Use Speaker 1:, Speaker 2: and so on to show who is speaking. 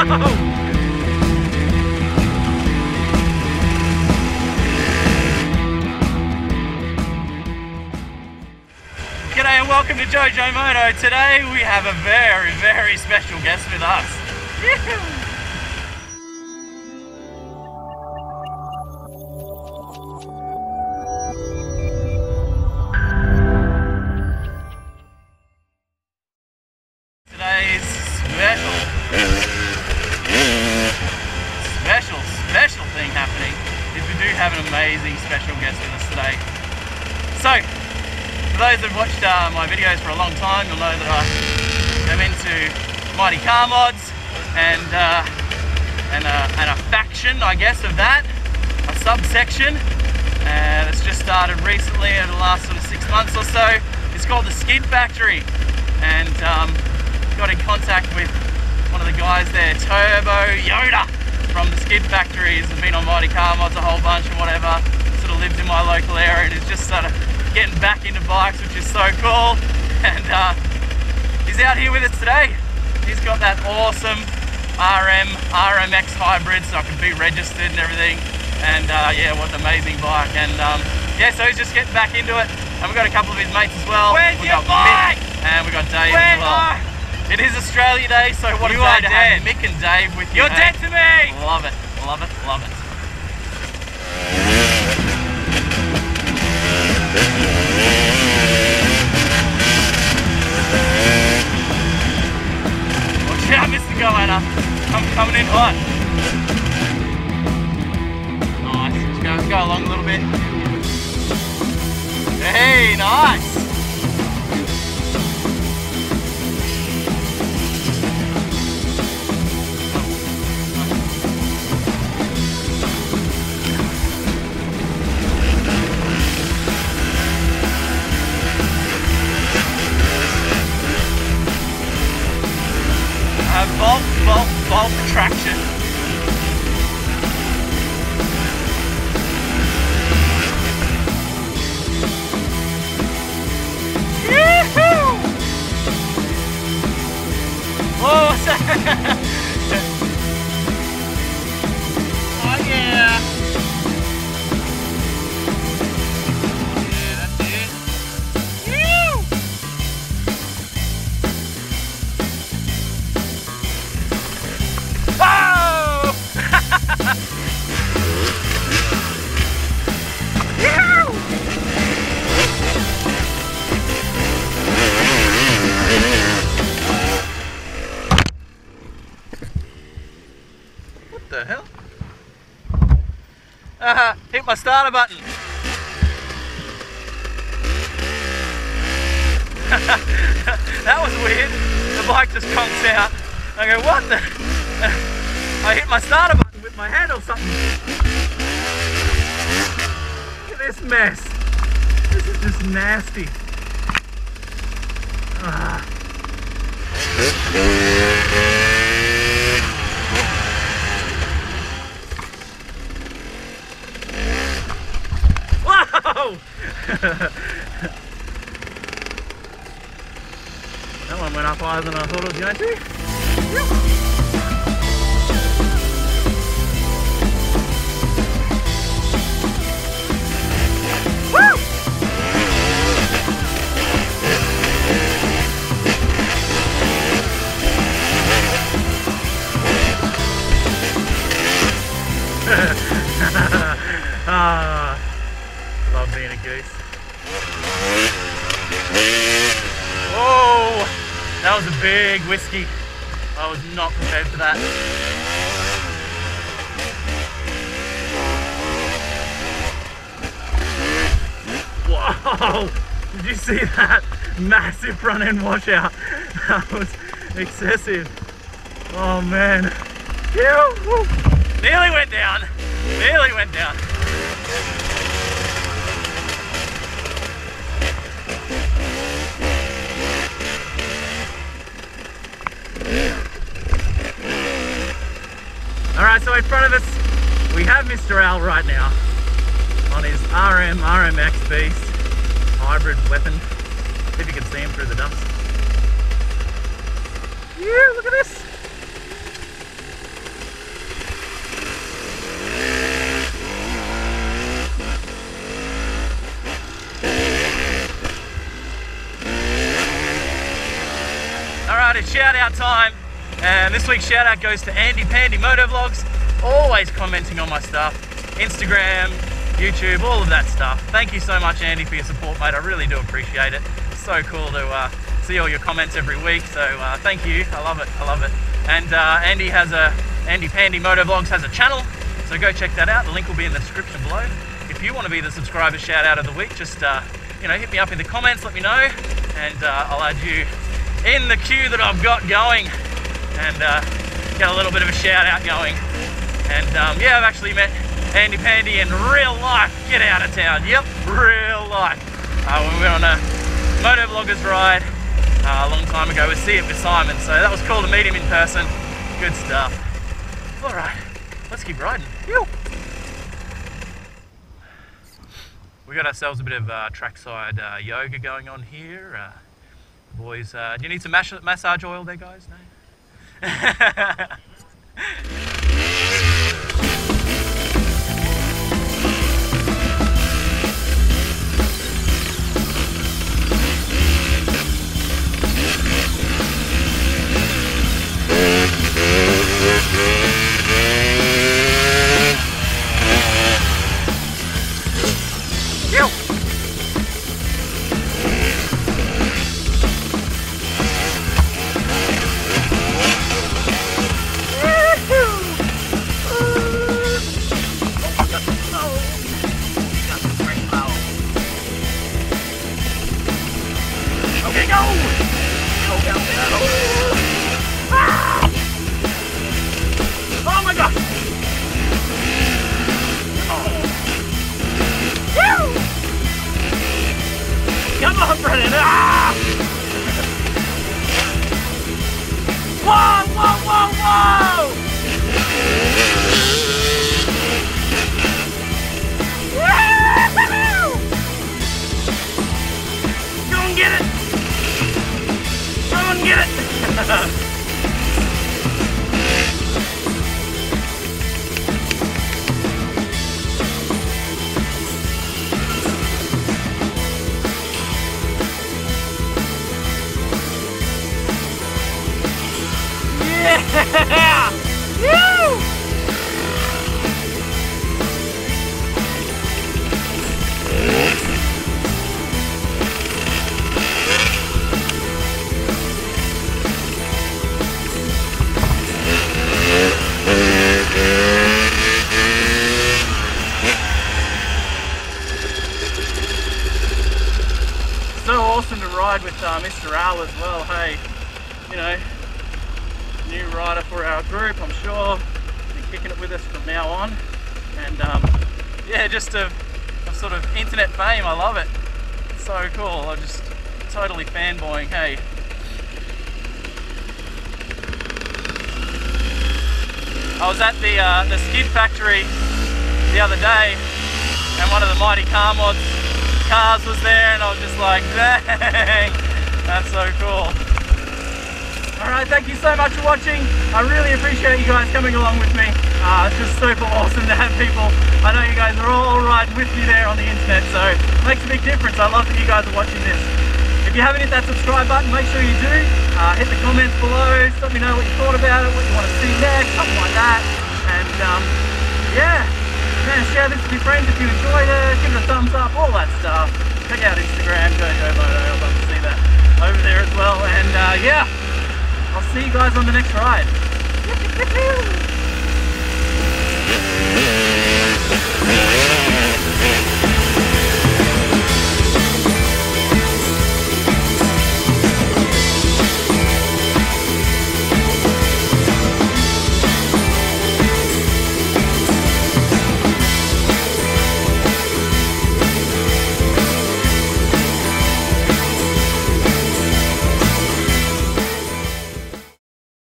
Speaker 1: G'day and welcome to JoeJoeMoto. Today we have a very, very special guest with us. Today's special thing happening is we do have an amazing special guest with us today. So, for those that have watched my videos for a long time, you'll know that I am into mighty car mods and a faction, I guess, of that, a subsection that's just started recently in the last sort of 6 months or so. It's called the Skid Factory, and got in contact with one of the guys there, Turbo YODA from the Skid Factory. He's been on mighty car mods a whole bunch and whatever, sort of lives in my local area and is just sort of getting back into bikes, which is so cool. And he's out here with us today. He's got that awesome RMX hybrid, so I can be registered and everything. And yeah, what an amazing bike. And yeah, so he's just getting back into it. And we've got a couple of his mates as well.
Speaker 2: Where's your bike?
Speaker 1: And we've got Dave as well. It is Australia Day, so what a day to have Mick and Dave with you.
Speaker 2: You're dead to me!
Speaker 1: Love it, love it, love it. Watch out, Mr. Goanna. I'm coming in hot. Nice. Just go along a little bit. Hey, nice. Bulk traction. Yee-hoo! Oh, oh yeah. Yeah, that's it. Woo! What the hell? Hit my starter button. That was weird. The bike just conks out. I go, what the? I hit my starter button with my hand or something. Look at this mess. This is just nasty. Whoa! That one went up higher than I thought it was going to. Love being a goose. Oh, that was a big whiskey. I was not prepared for that. Whoa! Did you see that? Massive front end washout. That was excessive. Oh man. Nearly went down. Nearly went down. Alright, so in front of us we have Mr. Al right now on his RMX beast hybrid weapon. If you can see him through the dust. Yeah, look at this. Alright, it's shout out time, and this week's shout out goes to Andy Pandy Moto Vlogs, always commenting on my stuff, Instagram, YouTube, all of that stuff. Thank you so much, Andy, for your support, mate. I really do appreciate it. It's so cool to see all your comments every week, so thank you. I love it, I love it. And Andy Pandy Moto Vlogs has a channel, so go check that out. The link will be in the description below. If you want to be the subscriber shout out of the week, just you know, hit me up in the comments, let me know, and I'll add you in the queue that I've got going, and get a little bit of a shout out going. And yeah, I've actually met Andy Pandy in real life. Get out of town. Yep, real life. When we went on a Moto Vloggers ride a long time ago with See It with Simon, so that was cool to meet him in person. Good stuff. All right, let's keep riding. Yo. We got ourselves a bit of trackside yoga going on here. Boys, do you need some massage oil there, guys? No? Come on, Brennan! Ah! Whoa, whoa, whoa, whoa! Woo-hoo! Go and get it! Go and get it! Yeah! Woo! So awesome to ride with Mr. Al as well, hey, you know, new rider for our group, I'm sure. Be kicking it with us from now on, and yeah, just a sort of internet fame. I love it. It's so cool. I'm just totally fanboying. Hey, I was at the skid factory the other day, and one of the Mighty Car Mods cars was there, and I was just like, dang, that's so cool. Alright, thank you so much for watching. I really appreciate you guys coming along with me. It's just super awesome to have people. I know you guys are all riding with me there on the internet, so it makes a big difference. I love that you guys are watching this. If you haven't hit that subscribe button, make sure you do. Hit the comments below, let me know what you thought about it, what you want to see next, something like that. And yeah, man, share this with your friends if you enjoyed it, give it a thumbs up, all that stuff. Check out Instagram, JoeJoeMoto, I'd love to see that over there as well. And yeah, I'll see you guys on the next ride.